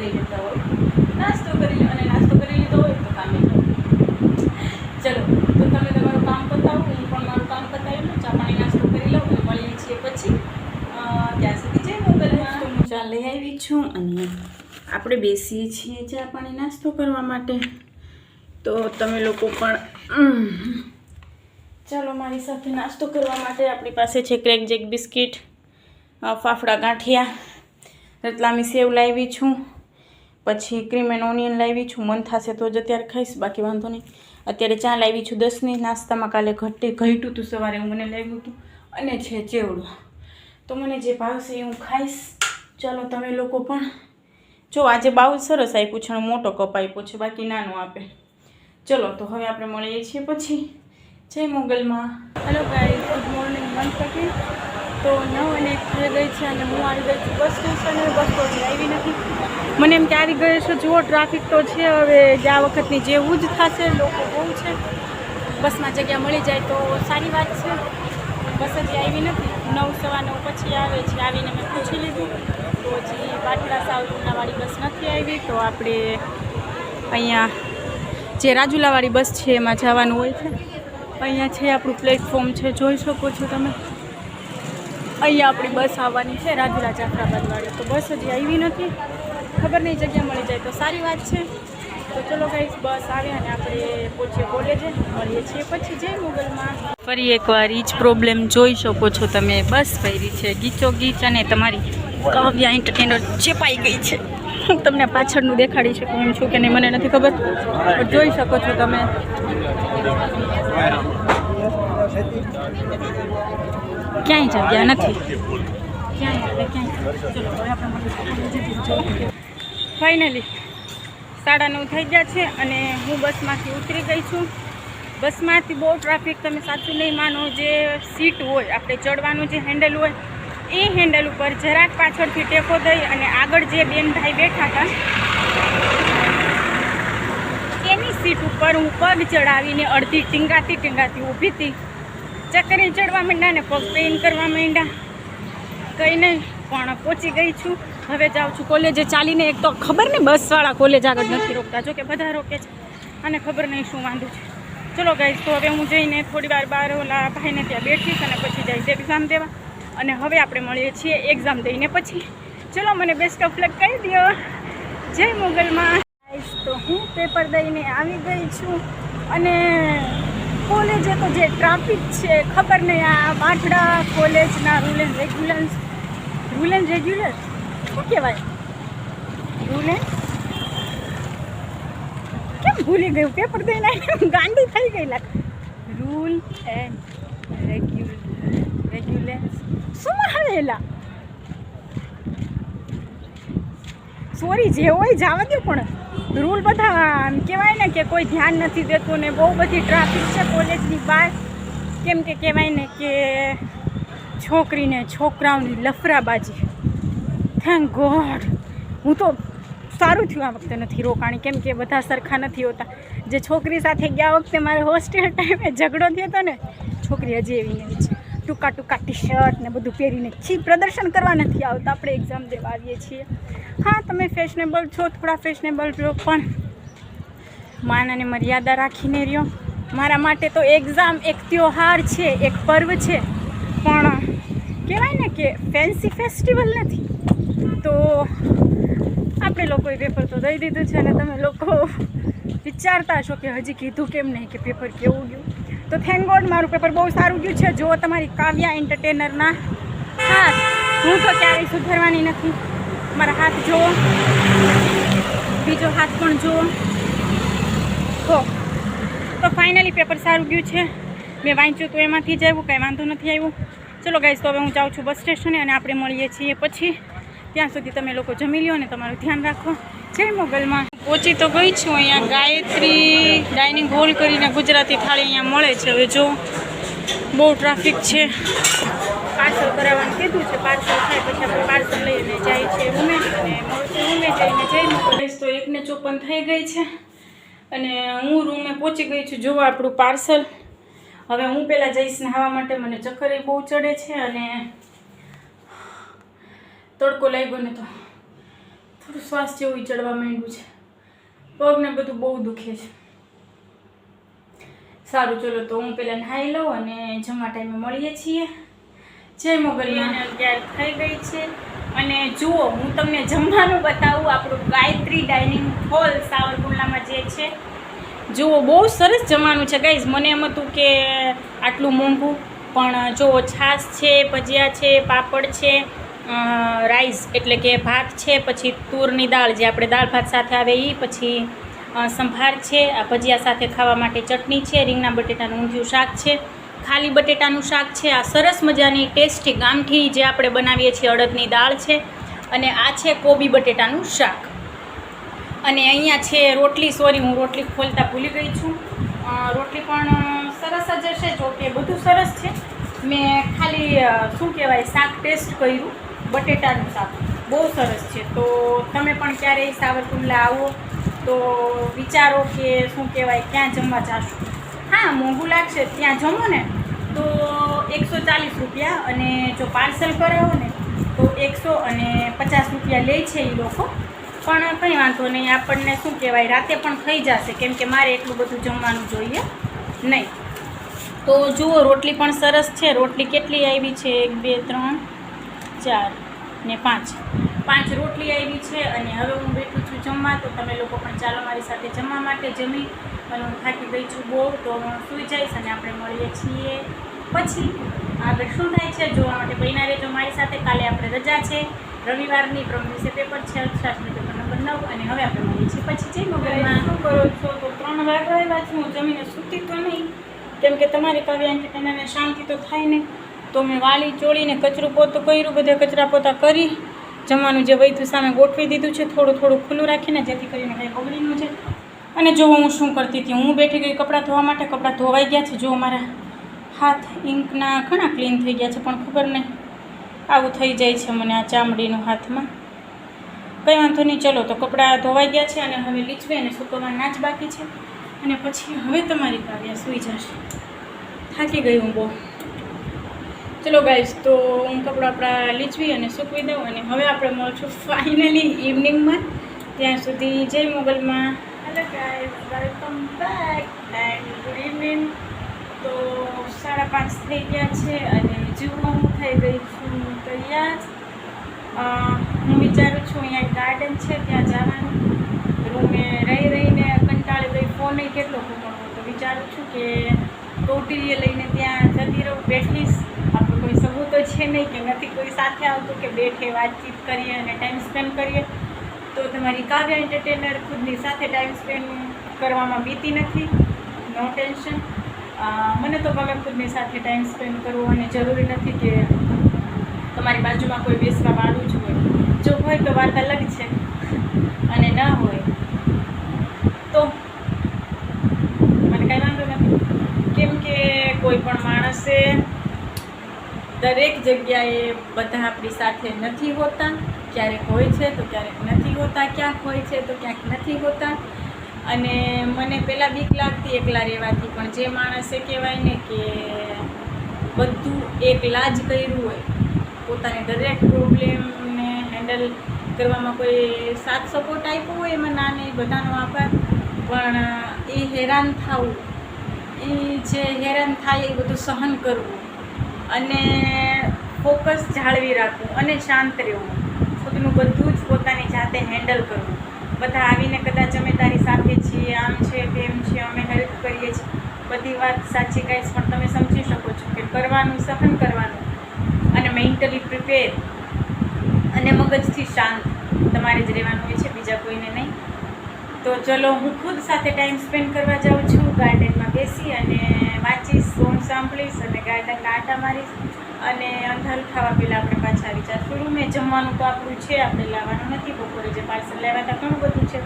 કરી લેતા હોય, નાસ્તો કરી અને નાસ્તો કરી લીધો હોય તો કામે જાઓ. ચલો તો તમે તમારું કામ પતાવો, હું પણ મારું કામ પતાવી લઉં, ચા પાણી નાસ્તો કરી લઉં અને મળીએ છીએ પછી. ત્યાં સુધી જય મોગલમાં. તો હું ચા લઈ આવી છું અને આપણે બેસીએ છીએ ચા પાણી નાસ્તો કરવા માટે. તો તમે લોકો પણ ચાલો મારી સાથે નાસ્તો કરવા માટે. આપણી પાસે છે ક્રેક જેક બિસ્કિટ, ફાફડા ગાંઠિયા, રતલામી સેવ લાવી છું, પછી ક્રીમ એન્ડ ઓનિયન લાવી છું. મન થશે તો જ અત્યારે ખાઈશ, બાકી વાંધો નહીં. અત્યારે ચા લાવી છું 10ની. નાસ્તામાં કાલે ઘટ્યું હતું સવારે, હું મને લાવ્યું હતું. અને છે ચેવડો. તો મને જે ભાવશે એ હું ખાઈશ. ચાલો તમે લોકો પણ જો. આજે બાઉલ સરસ આપ્યું છે, મોટો કપ આપ્યો છે, બાકી નાનો આપે. ચલો તો હવે આપણે મળીએ છીએ પછી. જય મોગલમાં. Hello guys, good morning. 1:30. તો 9:01 થઈ ગઈ છે અને હું આવી ગઈ છું બસ સ્ટેશને. બસ તો આવી નથી. મને એમ કે આવી ગઈ છે. જુઓ ટ્રાફિક તો છે. હવે આ વખતની જેવું જ થશે, લોકો બહુ છે. બસમાં જગ્યા મળી જાય તો સારી વાત છે. બસ હજી આવી નથી. 9:15 પછી આવે છે. આવીને મેં પૂછી લીધું તો હજી બાટલા સાવરકુંડલાવાળી બસ નથી આવી. તો આપણે અહીંયા જે રાજુલાવાળી બસ છે એમાં જવાનું હોય છે. અહીંયા છે આપણું પ્લેટફોર્મ છે, જોઈ શકો છો તમે. અહીંયા આપણી બસ આવવાની છે રાજુલા જાફરાબાદવાળી. તો બસ હજી આવી નથી. ખબર નહીં, જગ્યા મળી જાય તો સારી વાત છે. તો ચલો ગાઈસ, બસ આવે અને આપણે પહોંચીએ કોલેજે. મળીએ છીએ પછી જય મોગલમાં. ફરી એકવાર એ જ પ્રોબ્લેમ જોઈ શકો છો તમે. બસ ફરી છે ગીચો ગીચ અને તમારી કાવ્યા એન્ટરટેનર ચેપાઈ ગઈ છે. હું તમને પાછળનું દેખાડી શકું એમ છું કે નહીં મને નથી ખબર, પણ જોઈ શકો છો તમે. ક્યાંય જગ્યા નથી, ફાઇનલી 9:30 થઈ ગયા છે અને હું બસમાંથી ઉતરી ગઈ છું. બસમાંથી બહુ ટ્રાફિક, તમે સાચું નહીં માનો. જે સીટ હોય, આપણે ચડવાનું જે હેન્ડલ હોય, એ હેન્ડલ ઉપર જરાક પાછળથી ટેકો દઈ અને આગળ જે બેન ભાઈ બેઠા હતા એની સીટ ઉપર હું પગ ચડાવીને અડધી ટીંગાતી ઊભી હતી. ચક્કરે ચડવા માંડ્યા ને પગ પેઇન કરવા માંડ્યા. કંઈ નહીં, પણ પહોંચી ગઈ છું. હવે જાઉં છું કોલેજે ચાલીને. એક તો ખબર નહીં બસવાળા કોલેજ આગળ નથી રોકતા, જો કે બધા રોકે છે અને ખબર નહીં શું વાંધો છે. ચલો ગાઈસ, તો હવે હું જઈને થોડી વાર બહાર ઓલા ભાઈને ત્યાં બેઠીશ અને પછી જઈશ એક્ઝામ દેવા. અને હવે આપણે મળીએ છીએ એક્ઝામ દઈને પછી. ચલો મને બેસ્ટ ઓફ લક કહી દો. જય મોગલમાં. તો હું પેપર દઈને આવી ગઈ છું અને કોલેજે તો જે ટ્રાફિક છે ખબર નહીં. આ બાઠડા કોલેજના રૂલ એન્ડ રેગ્યુલર શું કહેવાય? કેમ ભૂલી ગયું? પેપર દઈને ગાંડી થઈ ગઈ લાગ. રૂલ એન્ડ રેગ્યુલેન્સ શું આવેલા? સોરી, જે હોય જવા દો, પણ રૂલ બધા કહેવાય ને કે કોઈ ધ્યાન નથી દેતું ને બહુ બધી ટ્રાફિક છે કોલેજની બહાર. કેમ કે કહેવાય ને કે છોકરીને છોકરાઓની લફરાબાજી. થેન્ક ગોડ, હું તો સારું થયું આ વખતે નથી રોકાણી, કેમ કે બધા સરખા નથી હોતા. જે છોકરી સાથે ગયા વખતે મારે હોસ્ટેલ ટાઈમે ઝઘડો થયો હતો ને, છોકરી હજી એવી નહીં છે. ટૂંકા ટી શર્ટ ને બધું પહેરીને પ્રદર્શન કરવા નથી આવતા. આપણે એક્ઝામ દેવા આવીએ છીએ. હા, તમે ફેશનેબલ છો, થોડા ફેશનેબલ રહ્યો, પણ માનને મર્યાદા રાખીને રહ્યો. મારા માટે તો એક્ઝામ એક ત્યોહાર છે, એક પર્વ છે, પણ કહેવાય ને કે ફેન્સી ફેસ્ટિવલ નથી. તો આપણે લોકોએ પેપર તો દઈ દીધું છે અને તમે લોકો વિચારતા હશો કે હજી કીધું કેમ નહીં કે પેપર કેવું ગયું. તો થેન્ક ગોડ મારું પેપર બહુ સારું ગયું છે. જો તમારી કાવ્યા એન્ટરટેનરના હાથ, હું તો ક્યારેય સુધરવાની નથી. મારા હાથ જુઓ, બીજો હાથ પણ જુઓ. તો ફાઇનલી પેપર સારું ગયું છે. મેં વાંચ્યું તો એમાંથી જ આવ્યું, કાંઈ વાંધો નથી આવ્યું. ચલો ગાઈઝ, તો હવે હું જાઉં છું બસ સ્ટેશને અને આપણે મળીએ છીએ પછી. ત્યાં સુધી તમે લોકો જમી લો અને તમારું ધ્યાન રાખો. જય મોગલમાં. પહોંચી તો ગઈ છું. અહીંયા ગાયત્રી ડાઇનિંગ હોલ કરીને ગુજરાતી થાળી અહીંયા મળે છે. હવે જો બહુ ટ્રાફિક છે. પાર્સલ કરાવવાનું કીધું છે. પાર્સલ થાય પછી આપણે પાર્સલ લઈને જાય છે રૂમે અને રૂમે જઈને જઈ મોકલ. તો 1:54 થઈ ગઈ છે અને હું રૂમે પહોંચી ગઈ છું. જો આપણું પાર્સલ. હવે હું પહેલાં જઈશ નહાવા માટે. મને ચક્કર બહુ ચડે છે અને તડકો લાગ્યો ને તો થોડું શ્વાસ જેવું ચડવા માંડ્યું છે, પગને બધું બહુ દુખે છે. સારું ચલો તો હું પહેલાં નહાઈ લઉં અને જમવા ટાઈમે મળીએ છીએ. જય મોગલમાં 11 થઈ ગઈ છે અને જુઓ હું તમને જમવાનું બતાવું. આપણું ગાયત્રી ડાઇનિંગ હોલ સાવરકુંડલામાં જે છે, જુઓ બહુ સરસ જમવાનું છે ગાઈઝ. મને એમ હતું કે આટલું મોંઘું, પણ જુઓ છાશ છે, ભજીયા છે, પાપડ છે, રાઈસ એટલે કે ભાત છે, પછી તુરની દાળ જે આપણે દાળ ભાત સાથે આવે એ, પછી સંભાર છે, આ ભજીયા સાથે ખાવા માટે ચટણી છે, રીંગણા બટેટાનું ઊંધિયું શાક છે, ખાલી બટેટાનું શાક છે, આ સરસ મજાની ટેસ્ટી ગામઠી જે આપણે બનાવીએ છીએ અડદની દાળ છે, અને આ છે કોબી બટેટાનું શાક. અને અહીંયા છે રોટલી. સોરી, હું રોટલી ખોલતા ભૂલી ગઈ છું. રોટલી પણ સરસ જ હશે, જો કે બધું સરસ છે. મેં ખાલી શું કહેવાય શાક ટેસ્ટ કર્યું, બટેટાનું શાક બહુ સરસ છે. તો તમે પણ ક્યારેય સાવરકુંડલા આવો તો વિચારો કે શું કહેવાય ક્યાં જમવા જાશો. હા, મોંઘું લાગશે ત્યાં જમો ને તો 140 રૂપિયા, અને જો પાર્સલ કરાવો ને તો 150 રૂપિયા લે છે એ લોકો. પણ કંઈ વાંધો નહીં, આપણને શું કહેવાય રાતે પણ થઈ જશે, કેમ કે મારે એટલું બધું જમવાનું જોઈએ નહીં. તો જુઓ રોટલી પણ સરસ છે. રોટલી કેટલી આવી છે? 1 2 3 4 ને 5 રોટલી આવી છે. અને હવે હું બેઠું છું જમવા. તો તમે લોકો પણ ચાલો મારી સાથે જમવા માટે. જમી અને હું થાકી ગઈ છું બહુ, તો હું સૂઈ જઈશ અને આપણે મળીએ છીએ પછી આગળ શું થાય છે જોવા માટે બન્યા રહેજો મારી સાથે. કાલે આપણે રજા છે રવિવારની, પરમ દિવસે પેપર છે અર્થશાસ્ત્ર પેપર નંબર 9. અને હવે આપણે મળીએ છીએ પછી. જઈ મોબાઈલમાં શું કરો છો? તો 3 વાગ્યા આવ્યા છું. હું જમીને સૂતી તો નહીં, કેમ કે તમારી કાવ્ય એન્ટરટેનરને શાંતિ તો થાય નહીં. તો મેં વાલી ચોળીને કચરું પોતું કર્યું, બધા કચરા પોતા કરી જમવાનું જે વૈધું સામે ગોઠવી દીધું છે, થોડું થોડું ખુલ્લું રાખીને, જેથી કરીને કંઈ બગડીનું છે. અને જો હું શું કરતી હતી, હું બેઠી ગઈ કપડાં ધોવા માટે. કપડાં ધોવાઈ ગયા છે. જો મારા હાથ ઇંકના ઘણા ક્લીન થઈ ગયા છે, પણ ખબર નહીં આવું થઈ જાય છે મને આ ચામડીનું હાથમાં. કંઈ વાંધો નહીં, ચલો તો કપડાં ધોવાઈ ગયા છે અને હવે લીચવે અને સૂકવવાના જ બાકી છે. અને પછી હવે તમારી કાવ્યા સૂઈ જશે. થાકી ગઈ હું બહુ. ચલો ગાઈઝ, તો હું કપડાં આપણા લીચવી અને સૂકવી દઉં અને હવે આપણે મળશું ફાઇનલી ઇવનિંગમાં. ત્યાં સુધી જય મોગલમાં. Hello guys, welcome back and good evening. તો 5:30 થઈ ગયા છે અને જુઓ હું થઈ ગઈ છું તૈયાર. હું વિચારું છું અહીંયા એક ગાર્ડન છે ત્યાં જવાનું. રૂમે રહીને કંટાળી ગઈ, ફોન કેટલો ઘૂમણવો. તો વિચારું છું કે ટોટીએ લઈને ત્યાં જતી રહું, બેઠીશ. આપણું કોઈ સબૂત તો છે નહીં કે નથી કોઈ સાથે આવતું કે બેઠે વાતચીત કરીએ અને ટાઈમ સ્પેન્ડ કરીએ. તો તમારી કાવ્ય એન્ટરટેનર ખુદની સાથે ટાઈમ સ્પેન્ડ કરવામાં બીતી નથી. નો ટેન્શન. મને તો ગમે ખુદની સાથે ટાઈમ સ્પેન્ડ કરવો, અને જરૂરી નથી કે તમારી બાજુમાં કોઈ બેસવા વાળું જ હોય. જો હોય તો વાત અલગ છે, અને ન હોય તો મને કંઈ વાંધો નથી. કેમ કે કોઈ પણ માણસે દરેક જગ્યાએ બધા આપણી સાથે નથી હોતા. ક્યારેક હોય છે તો ક્યારેક નથી હોતા, ક્યાંક હોય છે તો ક્યાંક નથી હોતા. અને મને પહેલાં બીક લાગતી એકલા રહેવાથી, પણ જે માણસે કહેવાય ને કે બધું એકલા જ કર્યું હોય, પોતાની દરેક પ્રોબ્લેમને હેન્ડલ કરવામાં કોઈ સાથ સપોર્ટ આપ્યો હોય, એમાં ના નહીં, બધાનો આભાર. પણ એ હેરાન થવું, એ જે હેરાન થાય એ બધું સહન કરવું અને ફોકસ જાળવી રાખવું અને શાંત રહેવું, ખુદનું બધું જ પોતાની જાતે હેન્ડલ કરવું. બધા આવીને કદાચ અમે તારી સાથે છીએ, આમ છે તેમ છે, અમે હેલ્પ કરીએ છીએ, બધી વાત સાચી ગાઈસ, પણ તમે સમજી શકો છો કે કરવાનું, સહન કરવાનું અને મેન્ટલી પ્રિપેર અને મગજથી શાંત તમારે જ રહેવાનું હોય છે, બીજા કોઈને નહીં. તો ચલો, હું ખુદ સાથે ટાઈમ સ્પેન્ડ કરવા જાઉં છું. ગાર્ડનમાં બેસી અને વાંચીશ, સોંગ સાંભળીશ અને ગાર્ડનના આટા મારીશ. અને અંધારું થવા પહેલાં આપણે પાછા વિચારશું રૂમે. જમવાનું તો આપણું છે, આપણે લાવવાનું નથી. બપોરે જે પાર્સલ લેવા હતા ઘણું બધું છે.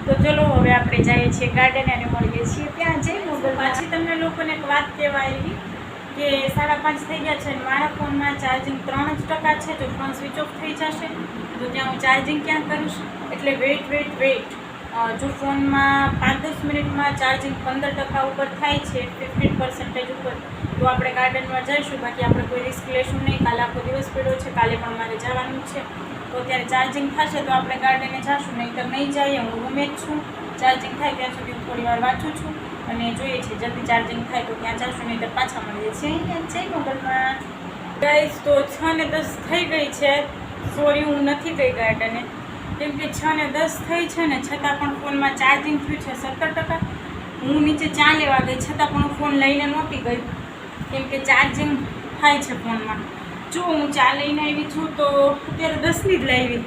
તો ચલો હવે આપણે જઈએ છીએ ગાર્ડન અને મળીએ છીએ ત્યાં. જઈ મોગલ. પાછી તમને લોકોને એક વાત કહેવા આવી કે 5:30 થઈ ગયા છે અને મારા ફોનમાં ચાર્જિંગ 3% છે. જો ફોન સ્વિચ ઓફ થઈ જશે તો ત્યાં હું ચાર્જિંગ ક્યાં કરીશ? એટલે વેઇટ. જો ફોનમાં 5-10 મિનિટમાં ચાર્જિંગ 15% ઉપર થાય છે, 15% ઉપર, તો આપણે ગાર્ડનમાં જઈશું. બાકી આપણે કોઈ રિસ્ક લેશું નહીં. કાલે આખો દિવસ પડ્યો છે, કાલે પણ મારે જવાનું છે. તો અત્યારે ચાર્જિંગ થશે તો આપણે ગાર્ડને જઈશું, નહીંતર નહીં જઈએ. હું રૂમે જ છું. ચાર્જિંગ થાય ત્યાં સુધી હું થોડી વાર વાંચું છું અને જોઈએ છીએ જલ્દી ચાર્જિંગ થાય તો ત્યાં જઈશું, નહીંતર પાછા મળીએ છીએ. જય મોગલમાં ગાઈસ. તો 6:10 થઈ ગઈ છે. સોરી હું નથી ગઈ ગાર્ડને, કેમ કે 6:10 થઈ છે ને છતાં પણ ફોનમાં ચાર્જિંગ થયું છે 17%. હું નીચે ચા લેવા ગઈ છતાં પણ હું ફોન લઈને નહોતી ગઈ, કેમ કે ચાર્જિંગ થાય છે ફોનમાં. જો હું ચા લઈને આવી છું તો અત્યારે 10ની જ લાવી,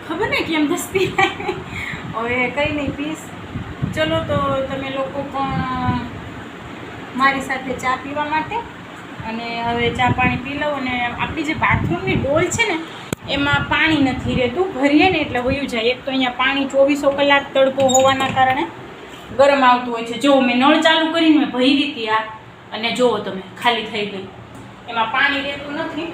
ખબર ને કેમ 10ની લાવી. હવે કંઈ નહીં પીસ. ચલો તો તમે લોકો પણ મારી સાથે ચા પીવા માટે, અને હવે ચા પાણી પી લઉં. અને આપણી જે બાથરૂમની ડોલ છે ને એમાં પાણી નથી રહેતું, ભરીએ ને એટલે વયું જાય. એક તો અહીંયા પાણી 24 કલાક તડકો હોવાના કારણે ગરમ આવતું હોય છે. જો મેં નળ ચાલુ કરીને મેં ભરી હતી આ, અને જુઓ તમે ખાલી થઈ ગઈ, એમાં પાણી રહેતું નથી.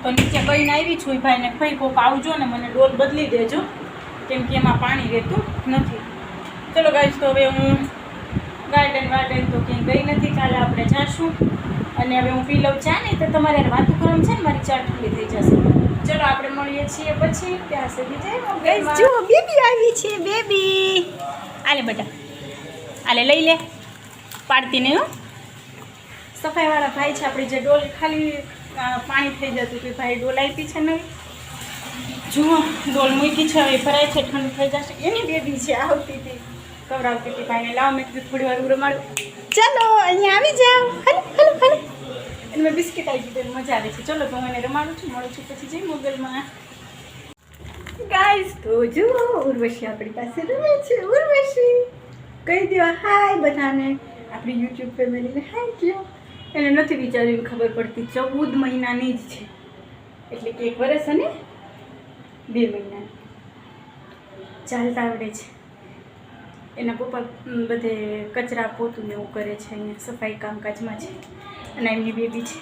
તો નીચે કહીને આવી છું ભાઈને, ભાઈ કોક આવજો ને મને ડોલ બદલી દેજો, કેમ કે એમાં પાણી રહેતું નથી. ચલો ગાઈસ, તો હવે હું ગાર્ડન તો ક્યાંય ગઈ નથી, કાલે આપણે જાશું. અને હવે હું પી લઉં ચા, નહીં તો તમારે વાતું કરવાનું છે ને, મારી ચા ઠંડી થઈ જશે. ચલો આપણે મળીએ છીએ પછી. ત્યાં સુધી જય ગાઈસ. જો બેબી આવી છે, બેબી. આલે બેટા, આલે લઈ લે, પાડતી નહીં હો. સફાઈવાળા ભાઈ છે આપણી, જે ડોલ ખાલી પાણી થઈ જતું હતું, ભાઈ ડોલ આપી છે નવી. જુઓ ડોલ મૂકી છે, હવે ભરાય છે, ઠંડ થઈ જશે. એની બેબી છે, આવતી હતી, કવરાવતી હતી ભાઈને. લાવ મેં કીધું થોડી વાર રમાડું. ચાલો અહીંયા આવી જાઓ. હલો અને મેં બિસ્કિટ આપી દીધું, મજા આવે છે. ચલો તો હું એને રમાડું છું, મળું છું પછી જઈ મોગલમાં. ગાઈસ તો જુઓ ઉર્વશી આપણી પાસે રમે છે. ઉર્વશી કહી દો હાય બધાને, આપણી યુટ્યુબ ફેમિલીને હાય કયો. એને નથી વિચાર્યું, ખબર પડતી 14 મહિનાની જ છે, એટલે કે 1 વર્ષ અને 2 મહિના ચાલતા આવડે છે. એના પપ્પા બધે કચરા પોતું ને એવું કરે છે, અહીંયા સફાઈ કામકાજમાં છે, અને એમની બેબી છે.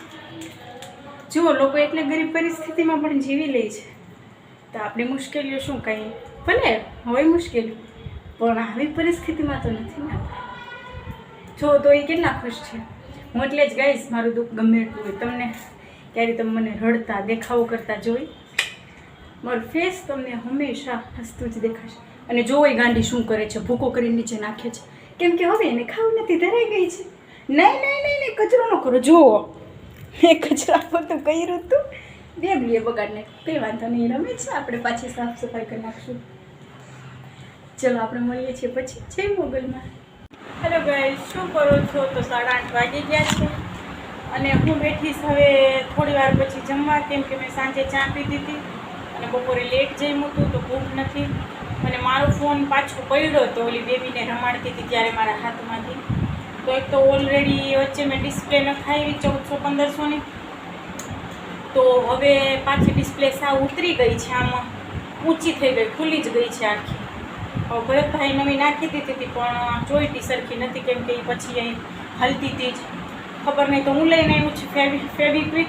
જુઓ લોકો એટલે ગરીબ પરિસ્થિતિમાં પણ જીવી લે છે, તો આપણી મુશ્કેલીઓ શું કાંઈ ભલે હોય મુશ્કેલી, પણ આવી પરિસ્થિતિમાં તો નથી ને. જો તો એ કેટલા ખુશ છે. હું એટલે જ ગાઈશ, મારું દુઃખ ગમે એટલું હોય, તમને ક્યારે તમે મને રડતા દેખાવો કરતા જોઈ, મારું ફેસ તમને હંમેશા હસતું જ દેખાશે. અને જો એ ગાંડી શું કરે છે, ભૂકો કરીને નીચે નાખે છે, કેમ કે હવે એને ખાવું નથી, ધરાઈ ગઈ છે. નહીં કચરો ન કરો. જુઓ એ કચરા પોતું કર્યું હતું, બેબલીએ બગાડને, કંઈ વાંધો નહીં, રમે છે, આપણે પાછી સાફ સફાઈ કરી નાખશું. ચલો આપણે મળીએ છીએ પછી જય મોગલમાં. હેલો ગાઈસ, શું કરો છો? તો 8:30 વાગી ગયા છે અને હું બેઠીશ હવે થોડી વાર પછી જમવા, કેમ કે મેં સાંજે ચા પીધી હતી અને બપોરે લેટ જમ્યું હતું, તો ભૂખ નથી. અને મારો ફોન પાછો પડ્યો તો ઓલી બેબીને રમાડતી હતી ત્યારે મારા હાથમાંથી. તો એક તો ઓલરેડી વચ્ચે મેં ડિસ્પ્લે નખાવી 1400-1500ની, તો હવે પાછી ડિસ્પ્લે સાવ ઉતરી ગઈ છે, આમાં ઊંચી થઈ ગઈ, ખુલ્લી જ ગઈ છે આખી. ભરતભાઈ નવી નાખી દીધી હતી પણ ચોઈટી સરખી નથી, કેમ કે એ પછી અહીં હલતી હતી જ. ખબર નહીં, તો હું લઈને આવ્યું છું ફેવિક્વિક.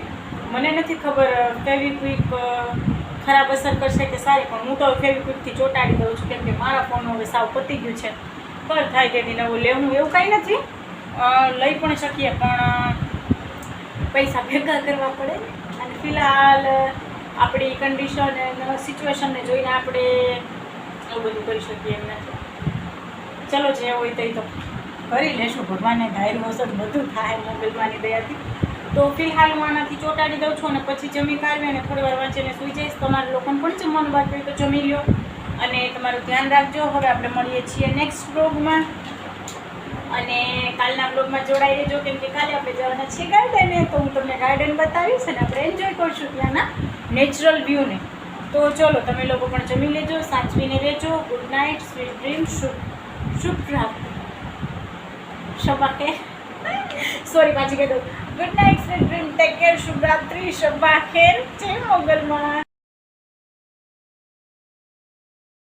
મને નથી ખબર ફેવિક્વિક ખરાબ અસર કરશે કે સારી, પણ હું તો ફેવિક્વિકથી ચોંટાડી દઉં છું, કેમ કે મારા ફોન હવે સાવ પતી ગયું છે. પર થાય તેથી નવું લેવું એવું કાંઈ નથી, લઈ પણ શકીએ, પણ પૈસા ભેગા કરવા પડે. અને ફિલહાલ આપણી કન્ડિશન અને સિચ્યુએશનને જોઈને આપણે એવું બધું કરી શકીએ એમ નથી. ચલો જે હોય તે તો કરી લેશું, ભગવાનને ધાર્યું હશે બધું થાય મોગલમાંની દયાથી. તો ફિલહાલ હું આનાથી ચોંટાડી દઉં છું અને પછી જમી કાઢવી અને થોડી વાર વાંચીને સૂઈ જઈશ. તમારા લોકોને પણ જમવાનું બાકી હોય તો જમી લો અને તમારું ધ્યાન રાખજો. હવે આપણે મળીએ છીએ નેક્સ્ટ બ્લોગમાં, અને કાલના બ્લોગમાં જોડાઈ રહેજો, કેમ કે કાલે આપણે જવાના છીએ ગાર્ડને, તો હું તમને ગાર્ડન બતાવીશ અને આપણે એન્જોય કરશું ત્યાંના નેચરલ વ્યૂને. તો ચલો તમે લોકો પણ જમી લેજો, સાચવીને રહેજો. ગુડ નાઇટ, સ્વીટ ડ્રીમ, શુભ રાત્રિ, શબાખેર. સોરી પાછી કહી દઉં. Good night, sweet dream, take care, શુભ રાત્રિ, શબાખેર. જય મોગલમાં.